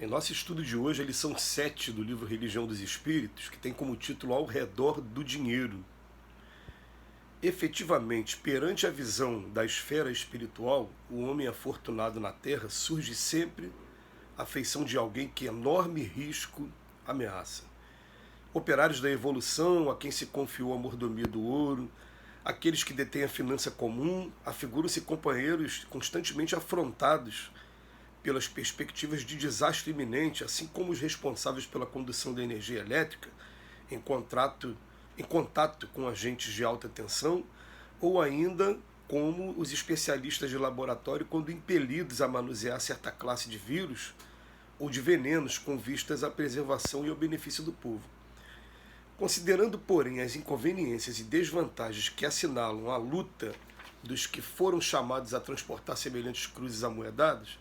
Em nosso estudo de hoje, a lição 7 do livro Religião dos Espíritos, que tem como título Ao Redor do Dinheiro. Efetivamente, perante a visão da esfera espiritual, o homem afortunado na Terra surge sempre à feição de alguém que enorme risco ameaça. Operários da evolução, a quem se confiou a mordomia do ouro, aqueles que detêm a finança comum, afiguram-se companheiros constantemente afrontados pelas perspectivas de desastre iminente, assim como os responsáveis pela condução da energia elétrica em contato com agentes de alta tensão, ou ainda como os especialistas de laboratório quando impelidos a manusear certa classe de vírus ou de venenos com vistas à preservação e ao benefício do povo. Considerando, porém, as inconveniências e desvantagens que assinalam a luta dos que foram chamados a transportar semelhantes cruzes amoedadas,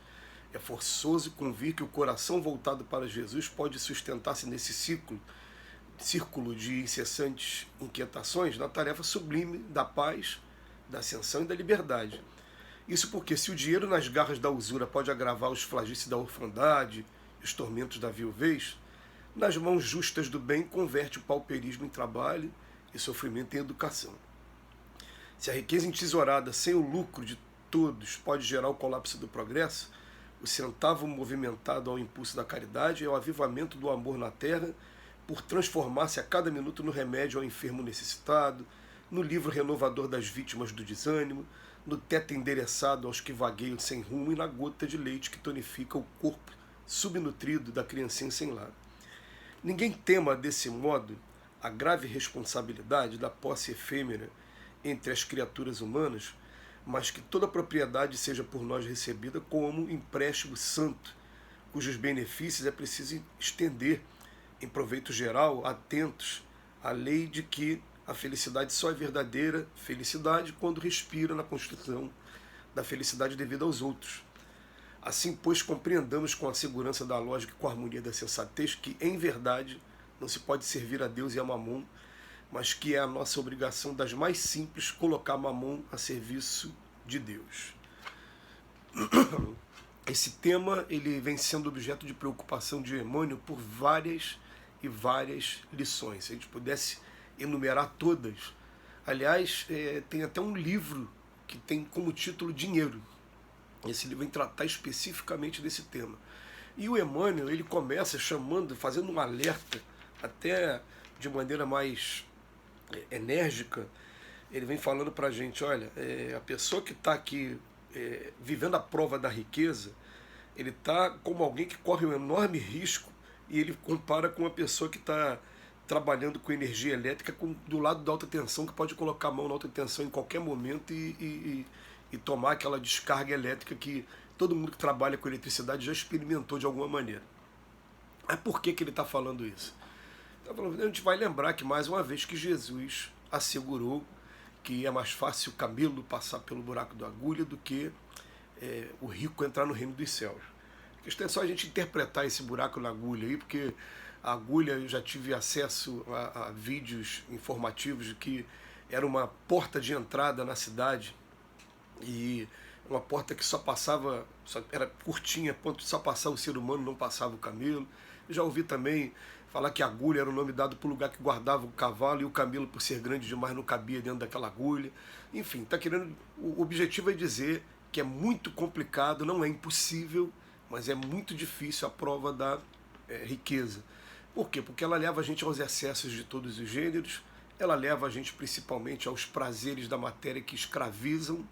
é forçoso convir que o coração voltado para Jesus pode sustentar-se nesse círculo de incessantes inquietações na tarefa sublime da paz, da ascensão e da liberdade. Isso porque, se o dinheiro nas garras da usura pode agravar os flagícios da orfandade e os tormentos da viuvez, nas mãos justas do bem converte o pauperismo em trabalho e sofrimento em educação. Se a riqueza entesourada sem o lucro de todos pode gerar o colapso do progresso, o centavo movimentado ao impulso da caridade é o avivamento do amor na terra, por transformar-se a cada minuto no remédio ao enfermo necessitado, no livro renovador das vítimas do desânimo, no teto endereçado aos que vagueiam sem rumo e na gota de leite que tonifica o corpo subnutrido da criancinha sem lar. Ninguém tema desse modo a grave responsabilidade da posse efêmera entre as criaturas humanas, mas que toda propriedade seja por nós recebida como empréstimo santo, cujos benefícios é preciso estender em proveito geral, atentos à lei de que a felicidade só é verdadeira felicidade quando respira na construção da felicidade devida aos outros. Assim, pois, compreendamos com a segurança da lógica e com a harmonia da sensatez que, em verdade, não se pode servir a Deus e a Mamon, mas que é a nossa obrigação das mais simples colocar Mamon a serviço de Deus. Esse tema ele vem sendo objeto de preocupação de Emmanuel por várias e várias lições. Se a gente pudesse enumerar todas. Aliás, tem até um livro que tem como título Dinheiro. Esse livro vem tratar especificamente desse tema. E o Emmanuel, ele começa fazendo um alerta, até de maneira mais enérgica. Ele vem falando para a gente, olha, a pessoa que está aqui vivendo a prova da riqueza, ele está como alguém que corre um enorme risco, e ele compara com uma pessoa que está trabalhando com energia elétrica do lado da alta tensão, que pode colocar a mão na alta tensão em qualquer momento e tomar aquela descarga elétrica que todo mundo que trabalha com eletricidade já experimentou de alguma maneira. Mas por que ele está falando isso? A gente vai lembrar que, mais uma vez, que Jesus assegurou que é mais fácil o camelo passar pelo buraco da agulha do que o rico entrar no reino dos céus. A questão é só a gente interpretar esse buraco na agulha aí, porque a agulha, eu já tive acesso a vídeos informativos de que era uma porta de entrada na cidade, e uma porta que era curtinha, a ponto de só passar o ser humano, não passava o camelo. Eu já ouvi também falar que a agulha era o nome dado para o lugar que guardava o cavalo, e o camelo, por ser grande demais, não cabia dentro daquela agulha. Enfim, o objetivo é dizer que é muito complicado, não é impossível, mas é muito difícil a prova da riqueza. Por quê? Porque ela leva a gente aos excessos de todos os gêneros, ela leva a gente principalmente aos prazeres da matéria que escravizam,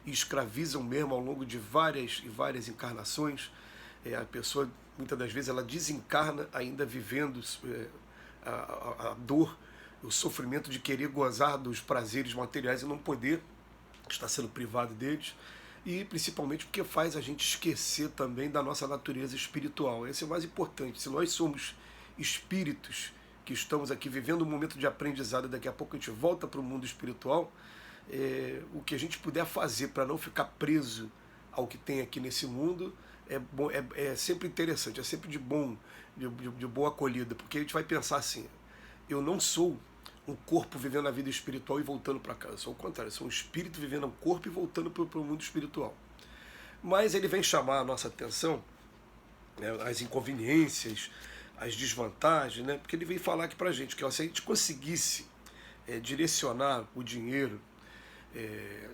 e escravizam mesmo ao longo de várias e várias encarnações. A pessoa, muitas das vezes, ela desencarna ainda vivendo a dor, o sofrimento de querer gozar dos prazeres materiais e não poder, estar sendo privado deles, e principalmente porque faz a gente esquecer também da nossa natureza espiritual. Esse é o mais importante. Se nós somos espíritos que estamos aqui vivendo um momento de aprendizado, daqui a pouco a gente volta para o mundo espiritual, o que a gente puder fazer para não ficar preso ao que tem aqui nesse mundo é sempre interessante, é sempre de boa acolhida, porque a gente vai pensar assim: eu não sou um corpo vivendo a vida espiritual e voltando para cá, eu sou o contrário, eu sou um espírito vivendo um corpo e voltando para o mundo espiritual. Mas ele vem chamar a nossa atenção né, as inconveniências, as desvantagens, né? Porque ele vem falar aqui para a gente que ó, se a gente conseguisse direcionar o dinheiro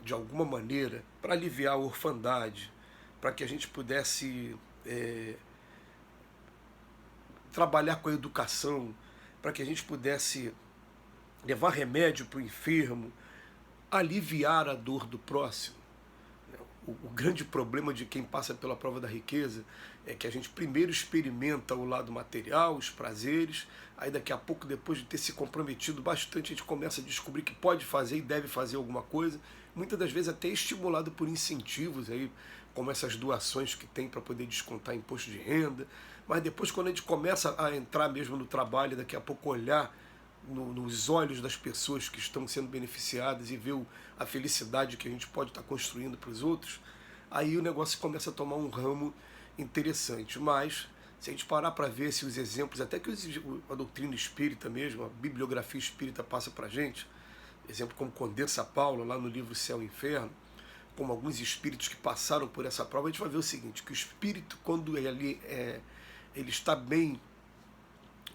de alguma maneira para aliviar a orfandade, para que a gente pudesse trabalhar com a educação, para que a gente pudesse levar remédio para o enfermo, aliviar a dor do próximo. O grande problema de quem passa pela prova da riqueza é que a gente primeiro experimenta o lado material, os prazeres, aí daqui a pouco, depois de ter se comprometido bastante, a gente começa a descobrir que pode fazer e deve fazer alguma coisa, muitas das vezes até estimulado por incentivos, aí, como essas doações que tem para poder descontar imposto de renda, mas depois quando a gente começa a entrar mesmo no trabalho, daqui a pouco olhar nos olhos das pessoas que estão sendo beneficiadas e ver a felicidade que a gente pode estar construindo para os outros, aí o negócio começa a tomar um ramo interessante. Mas, se a gente parar para ver se os exemplos, até que a doutrina espírita mesmo, a bibliografia espírita passa para a gente, exemplo como Condessa Paula, lá no livro Céu e Inferno, como alguns espíritos que passaram por essa prova, a gente vai ver o seguinte, que o espírito, quando ele está bem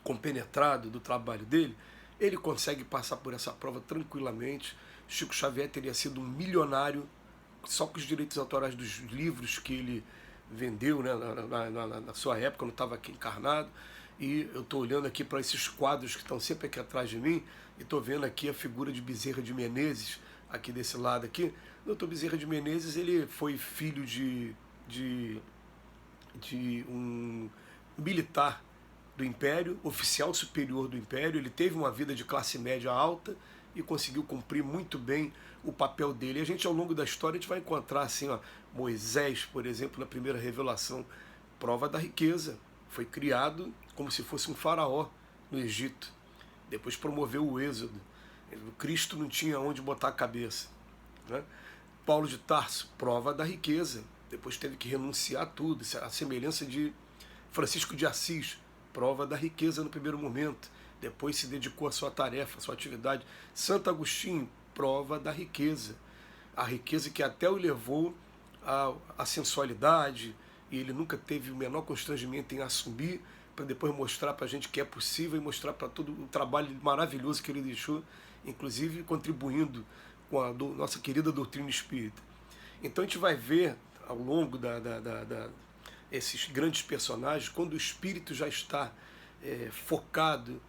compenetrado do trabalho dele, ele consegue passar por essa prova tranquilamente. Chico Xavier teria sido um milionário só com os direitos autorais dos livros que ele vendeu, né, na sua época, quando estava aqui encarnado. E eu estou olhando aqui para esses quadros que estão sempre aqui atrás de mim e estou vendo aqui a figura de Bezerra de Menezes, aqui desse lado aqui. O Dr. Bezerra de Menezes, ele foi filho de um militar do Império, oficial superior do Império. Ele teve uma vida de classe média alta e conseguiu cumprir muito bem o papel dele. E a gente, ao longo da história, a gente vai encontrar assim, ó, Moisés, por exemplo, na primeira revelação, prova da riqueza. Foi criado como se fosse um faraó no Egito. Depois promoveu o êxodo. O Cristo não tinha onde botar a cabeça, né? Paulo de Tarso, prova da riqueza. Depois teve que renunciar a tudo. A semelhança de Francisco de Assis, prova da riqueza no primeiro momento, depois se dedicou à sua tarefa, à sua atividade. Santo Agostinho, prova da riqueza, a riqueza que até o levou à sensualidade, e ele nunca teve o menor constrangimento em assumir, para depois mostrar para a gente que é possível e mostrar para todo o trabalho maravilhoso que ele deixou, inclusive contribuindo com a nossa querida doutrina espírita. Então a gente vai ver ao longo esses grandes personagens, quando o espírito já está focado,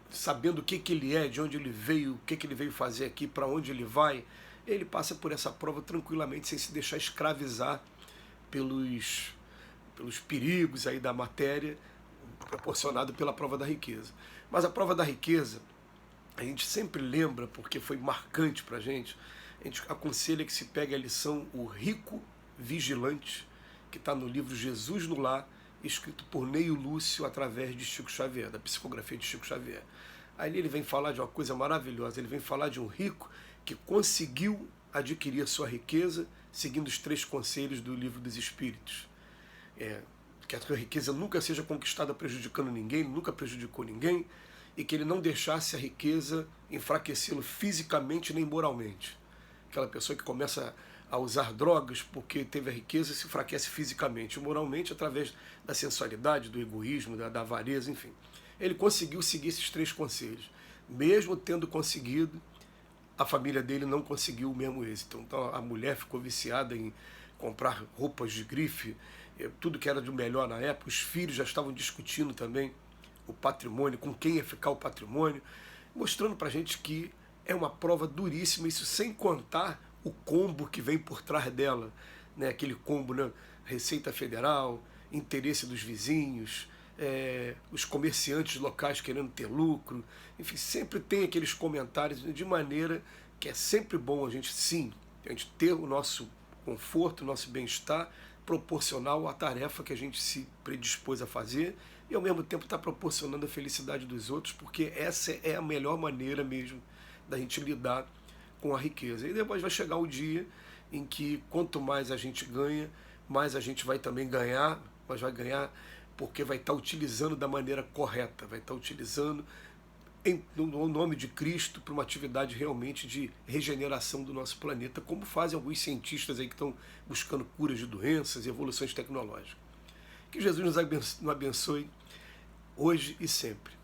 sabendo o que ele é, de onde ele veio, o que ele veio fazer aqui, para onde ele vai, ele passa por essa prova tranquilamente, sem se deixar escravizar pelos perigos aí da matéria, proporcionado pela prova da riqueza. Mas a prova da riqueza, a gente sempre lembra, porque foi marcante para a gente aconselha que se pegue a lição O Rico Vigilante, que está no livro Jesus no Lar, escrito por Neio Lúcio através de Chico Xavier, da psicografia de Chico Xavier. Aí ele vem falar de uma coisa maravilhosa, ele vem falar de um rico que conseguiu adquirir a sua riqueza seguindo os 3 conselhos do Livro dos Espíritos. Que a sua riqueza nunca seja conquistada prejudicando ninguém, nunca prejudicou ninguém, e que ele não deixasse a riqueza enfraquecê-lo fisicamente nem moralmente. Aquela pessoa que começa a usar drogas porque teve a riqueza se enfraquece fisicamente e moralmente através da sensualidade, do egoísmo, da avareza, enfim. Ele conseguiu seguir esses 3 conselhos. Mesmo tendo conseguido, a família dele não conseguiu o mesmo êxito. Então a mulher ficou viciada em comprar roupas de grife, tudo que era de melhor na época. Os filhos já estavam discutindo também o patrimônio, com quem ia ficar o patrimônio, mostrando para a gente que é uma prova duríssima, isso sem contar o combo que vem por trás dela, né? Aquele combo, né? Receita Federal, interesse dos vizinhos, os comerciantes locais querendo ter lucro, enfim, sempre tem aqueles comentários de maneira que é sempre bom a gente ter o nosso conforto, o nosso bem-estar proporcional à tarefa que a gente se predispôs a fazer e ao mesmo tempo está proporcionando a felicidade dos outros, porque essa é a melhor maneira mesmo da gente lidar com a riqueza. E depois vai chegar o dia em que quanto mais a gente ganha, mais a gente vai também ganhar, mas vai ganhar porque vai estar utilizando da maneira correta, vai estar utilizando no nome de Cristo para uma atividade realmente de regeneração do nosso planeta, como fazem alguns cientistas aí que estão buscando curas de doenças e evoluções tecnológicas. Que Jesus nos abençoe hoje e sempre.